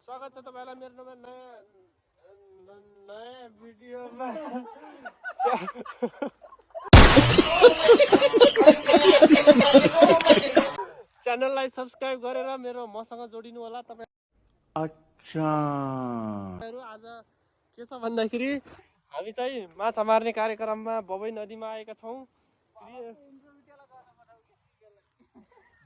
स्वागत छ तपाईलाई मेरो नयाँ भिडियोमा। च्यानललाई सब्स्क्राइब गरेर मेरो मसँग जोडिनु होला तपाईँ। अच्छा आज के छ भन्दाखेरि हामी चाहिँ माछा मार्ने कार्यक्रममा बबई नदीमा आएका छौँ।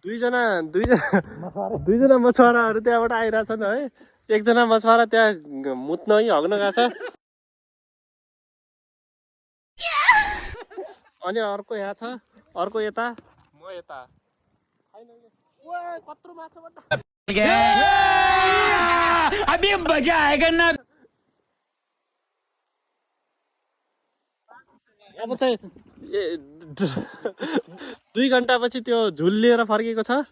दुईजना मछुवाराहरू त्यहाँबाट आइरहेछन् है। एकजना मछुवारा त्यहाँ मुत्न हग्न गएको छ अनि अर्को यहाँ छ, अर्को यता, म यता। कत्रो माछा अभी मजा आएगा ना। अब चाहिँ 2 घण्टापछि त्यो झुल लिएर फर्केको छ।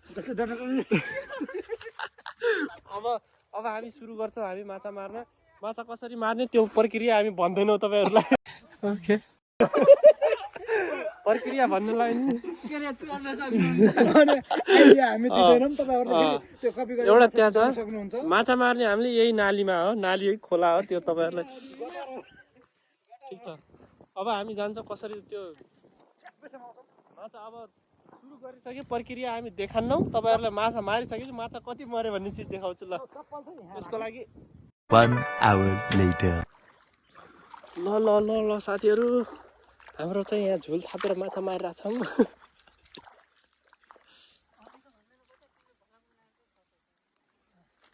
अब हामी सुरु गर्छौँ हामी माछा मार्न। माछा कसरी मार्ने त्यो प्रक्रिया हामी भन्दैनौँ तपाईहरुलाई। ओके प्रक्रिया भन्नुलाई नि एउटा त्यहाँ छ माछा मार्ने हामीले यही नालीमा हो, नाली खोला हो त्यो तपाईहरुलाई ठीक छ। अब हामी जान्छौँ कसरी त्यो माछा अब सुरु गरिसके प्रक्रिया हामी देखान्नौ। तपाईहरुलाई माछा मारिसकेपछि माछा कति मर्यो भन्ने चीज देखाउँछु ल। त्यसको लागि 1 hour later ल साथीहरु हाम्रो चाहिँ यहाँ झुल थापेर माछा मारिरा छौं।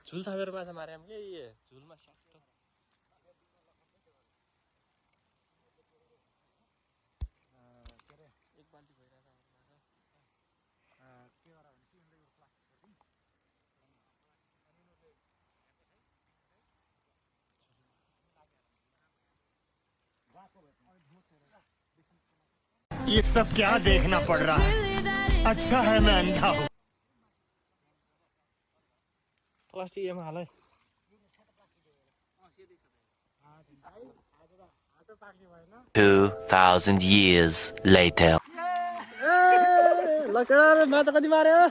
झुल थापेर माछा मारे हामीले यो झुलमा सक्तो एक बाल्टी भइराछ ये सब क्या देखना पड़ रहा है। अच्छा है मैं अंधा हूँ। प्लास्टिक एमा हालै 2000 years later. लकेडा माछा कति मार्यो?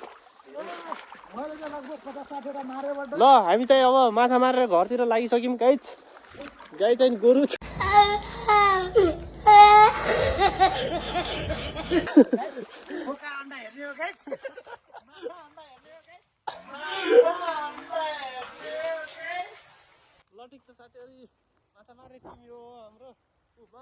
ल हामी चाहिँ अब माछा मारेर घरतिर लागिसक्यौं गाइज। गाई चाहिँ गोरु छ। ल ठिक छ साथीहरु माछा मार्ने टिम यो हाम्रो।